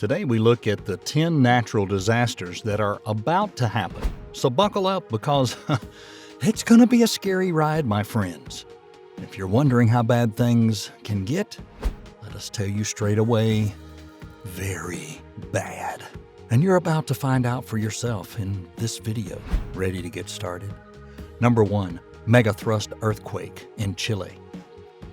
Today we look at the 10 natural disasters that are about to happen. So buckle up because it's going to be a scary ride, my friends. If you're wondering how bad things can get, let us tell you straight away, very bad. And you're about to find out for yourself in this video. Ready to get started? Number 1, Megathrust earthquake in Chile.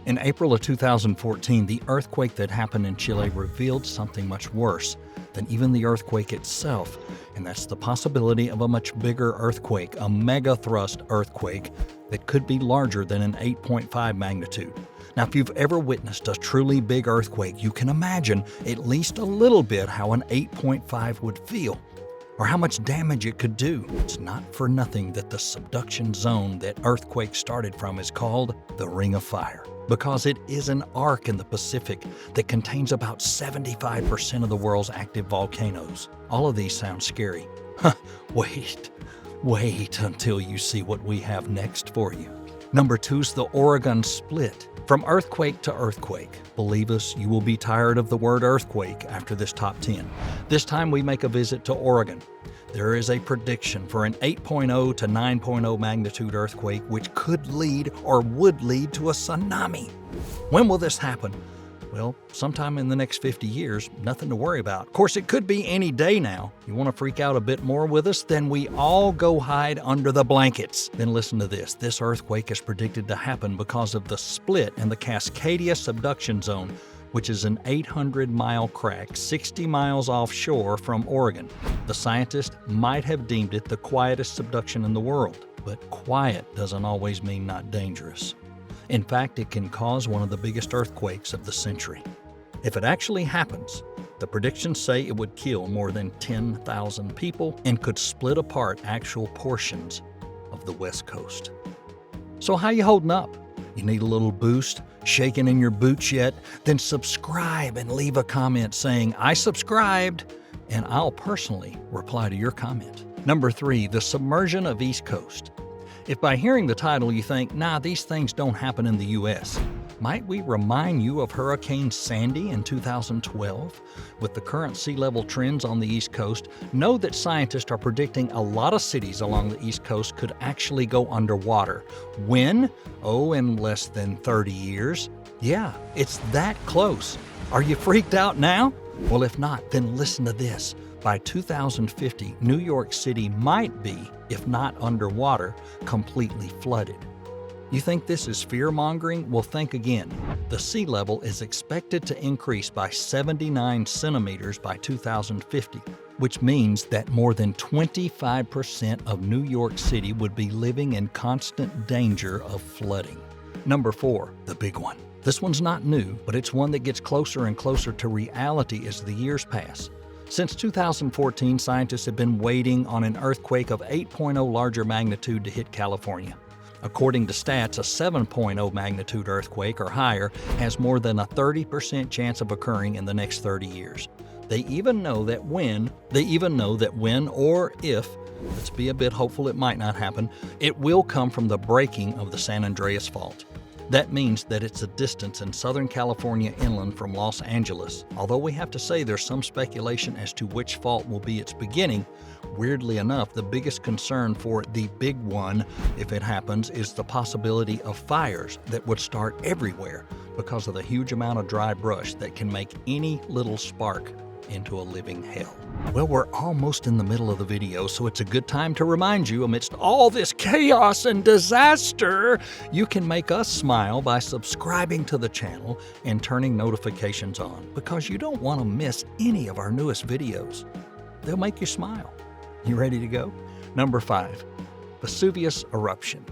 In April of 2014, the earthquake that happened in Chile revealed something much worse than even the earthquake itself, and that's the possibility of a much bigger earthquake, a megathrust earthquake that could be larger than an 8.5 magnitude. Now, if you've ever witnessed a truly big earthquake, you can imagine at least a little bit how an 8.5 would feel, or how much damage it could do. It's not for nothing that the subduction zone that earthquake started from is called the Ring of Fire, because it is an arc in the Pacific that contains about 75% of the world's active volcanoes. All of these sound scary. Wait until you see what we have next for you. Number 2 is the Oregon split. From earthquake to earthquake, believe us, you will be tired of the word earthquake after this top 10. This time we make a visit to Oregon. There is a prediction for an 8.0 to 9.0 magnitude earthquake which could lead or would lead to a tsunami. When will this happen? Well, sometime in the next 50 years, nothing to worry about. Of course, it could be any day now. You want to freak out a bit more with us? Then we all go hide under the blankets. Then listen to this. This earthquake is predicted to happen because of the split in the Cascadia subduction zone, which is an 800-mile crack 60 miles offshore from Oregon. The scientists might have deemed it the quietest subduction in the world, but quiet doesn't always mean not dangerous. In fact, it can cause one of the biggest earthquakes of the century. If it actually happens, the predictions say it would kill more than 10,000 people and could split apart actual portions of the West Coast. So how you holding up? You need a little boost? Shaking in your boots yet? Then subscribe and leave a comment saying, "I subscribed," and I'll personally reply to your comment. Number 3, the submersion of East Coast. If by hearing the title you think, nah, these things don't happen in the U.S., might we remind you of Hurricane Sandy in 2012? With the current sea level trends on the East Coast, know that scientists are predicting a lot of cities along the East Coast could actually go underwater. When? Oh, in less than 30 years. Yeah, it's that close. Are you freaked out now? Well, if not, then listen to this. By 2050, New York City might be, if not underwater, completely flooded. You think this is fear-mongering? Well, think again. The sea level is expected to increase by 79 centimeters by 2050, which means that more than 25% of New York City would be living in constant danger of flooding. Number 4, the big one. This one's not new, but it's one that gets closer and closer to reality as the years pass. Since 2014, scientists have been waiting on an earthquake of 8.0 larger magnitude to hit California. According to stats, a 7.0 magnitude earthquake or higher has more than a 30% chance of occurring in the next 30 years. They even know that when or if, let's be a bit hopeful it might not happen, it will come from the breaking of the San Andreas Fault. That means that it's a distance in Southern California inland from Los Angeles. Although we have to say there's some speculation as to which fault will be its beginning, weirdly enough, the biggest concern for the big one, if it happens, is the possibility of fires that would start everywhere because of the huge amount of dry brush that can make any little spark into a living hell. Well, we're almost in the middle of the video, so it's a good time to remind you, amidst all this chaos and disaster, you can make us smile by subscribing to the channel and turning notifications on, because you don't want to miss any of our newest videos. They'll make you smile. You ready to go? Number 5, Vesuvius eruption.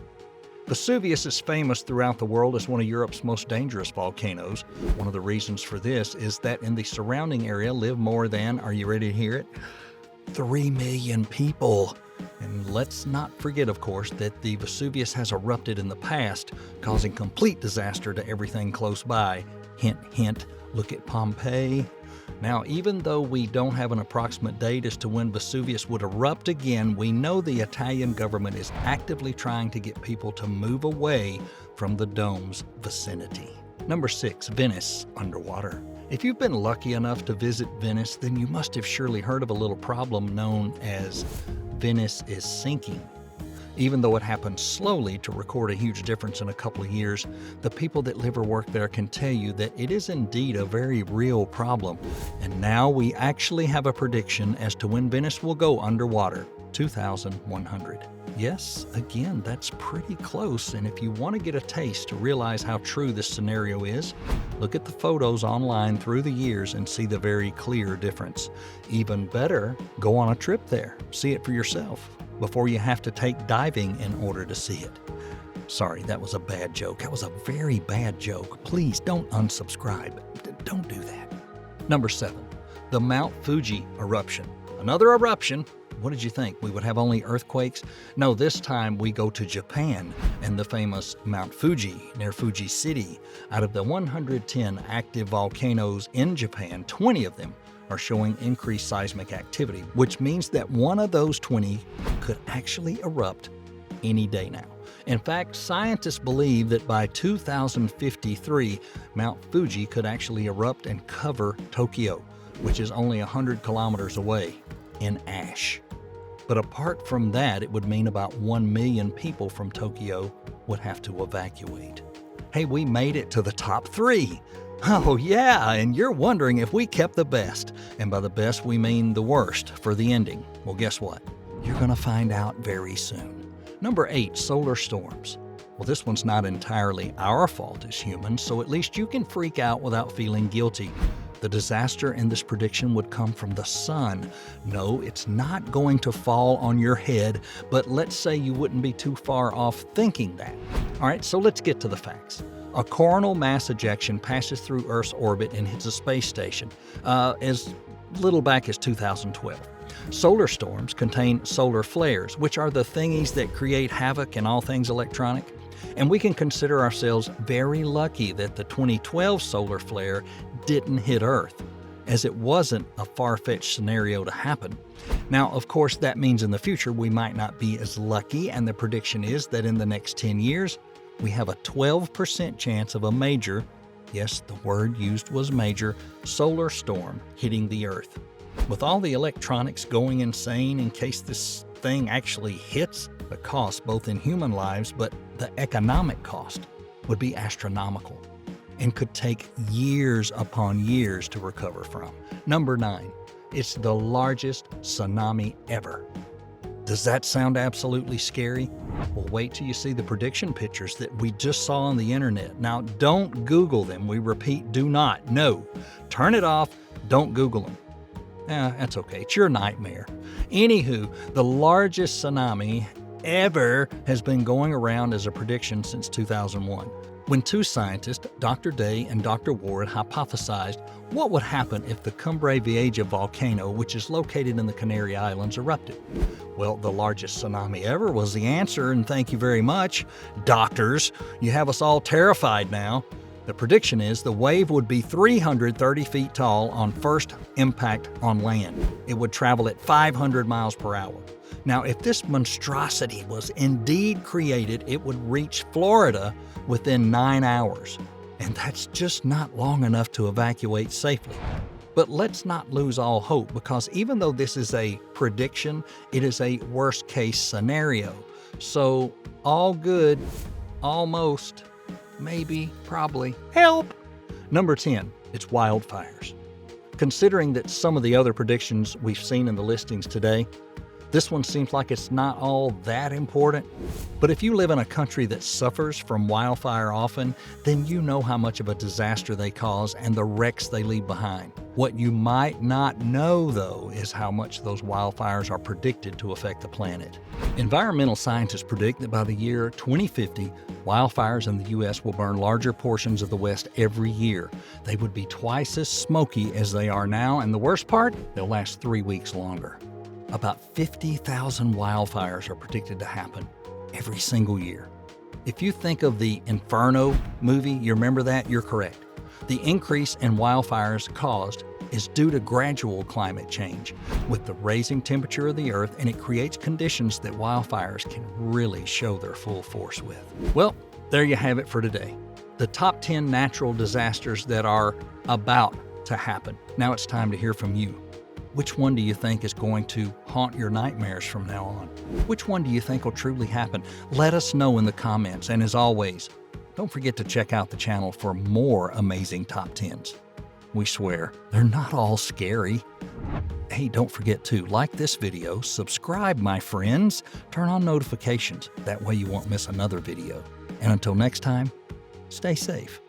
Vesuvius is famous throughout the world as one of Europe's most dangerous volcanoes. One of the reasons for this is that in the surrounding area live more than, are you ready to hear it? 3 million people. And let's not forget, of course, that the Vesuvius has erupted in the past, causing complete disaster to everything close by. Hint, hint, look at Pompeii. Now, even though we don't have an approximate date as to when Vesuvius would erupt again, we know the Italian government is actively trying to get people to move away from the dome's vicinity. Number 6, Venice underwater. If you've been lucky enough to visit Venice, then you must have surely heard of a little problem known as Venice is sinking. Even though it happens slowly to record a huge difference in a couple of years, the people that live or work there can tell you that it is indeed a very real problem. And now we actually have a prediction as to when Venice will go underwater, 2100. Yes, again, that's pretty close, and if you want to get a taste to realize how true this scenario is, look at the photos online through the years and see the very clear difference. Even better, go on a trip there, see it for yourself, before you have to take diving in order to see it. Sorry, that was a bad joke. That was a very bad joke. Please don't unsubscribe. Don't do that. Number 7, the Mount Fuji eruption. Another eruption. What did you think? We would have only earthquakes? No, this time we go to Japan and the famous Mount Fuji near Fuji City. Out of the 110 active volcanoes in Japan, 20 of them are showing increased seismic activity, which means that one of those 20 could actually erupt any day now. In fact, scientists believe that by 2053, Mount Fuji could actually erupt and cover Tokyo, which is only 100 kilometers away, in ash. But apart from that, it would mean about 1 million people from Tokyo would have to evacuate. Hey, we made it to the top 3. Oh yeah, and you're wondering if we kept the best. And by the best, we mean the worst for the ending. Well, guess what? You're going to find out very soon. Number 8, solar storms. Well, this one's not entirely our fault as humans, so at least you can freak out without feeling guilty. The disaster in this prediction would come from the sun. No, it's not going to fall on your head, but let's say you wouldn't be too far off thinking that. All right, so let's get to the facts. A coronal mass ejection passes through Earth's orbit and hits a space station as little back as 2012. Solar storms contain solar flares, which are the thingies that create havoc in all things electronic. And we can consider ourselves very lucky that the 2012 solar flare didn't hit Earth, as it wasn't a far-fetched scenario to happen. Now, of course, that means in the future we might not be as lucky, and the prediction is that in the next 10 years, we have a 12% chance of a major, yes, the word used was major, solar storm hitting the Earth. With all the electronics going insane in case this thing actually hits, the cost both in human lives, but the economic cost would be astronomical and could take years upon years to recover from. Number 9, it's the largest tsunami ever. Does that sound absolutely scary? Well, wait till you see the prediction pictures that we just saw on the internet. Now, don't Google them. We repeat, do not. No. Turn it off. Don't Google them. That's okay. It's your nightmare. Anywho, the largest tsunami ever has been going around as a prediction since 2001, when 2 scientists, Dr. Day and Dr. Ward, hypothesized what would happen if the Cumbre Vieja volcano, which is located in the Canary Islands, erupted. Well, the largest tsunami ever was the answer, and thank you very much, doctors. You have us all terrified now. The prediction is the wave would be 330 feet tall on first impact on land. It would travel at 500 miles per hour. Now, if this monstrosity was indeed created, it would reach Florida within 9 hours. And that's just not long enough to evacuate safely. But let's not lose all hope, because even though this is a prediction, it is a worst-case scenario. So, all good, almost, maybe, probably, help! Number 10, it's wildfires. Considering that some of the other predictions we've seen in the listings today, this one seems like it's not all that important. But if you live in a country that suffers from wildfire often, then you know how much of a disaster they cause and the wrecks they leave behind. What you might not know, though, is how much those wildfires are predicted to affect the planet. Environmental scientists predict that by the year 2050, wildfires in the U.S. will burn larger portions of the West every year. They would be twice as smoky as they are now, and the worst part, they'll last 3 weeks longer. About 50,000 wildfires are predicted to happen every single year. If you think of the Inferno movie, you remember that? You're correct. The increase in wildfires caused is due to gradual climate change with the raising temperature of the Earth, and it creates conditions that wildfires can really show their full force with. Well, there you have it for today. The top 10 natural disasters that are about to happen. Now it's time to hear from you. Which one do you think is going to haunt your nightmares from now on? Which one do you think will truly happen? Let us know in the comments, and as always, don't forget to check out the channel for more amazing top 10s. We swear, they're not all scary. Hey, don't forget to like this video, subscribe my friends, turn on notifications, that way you won't miss another video. And until next time, stay safe.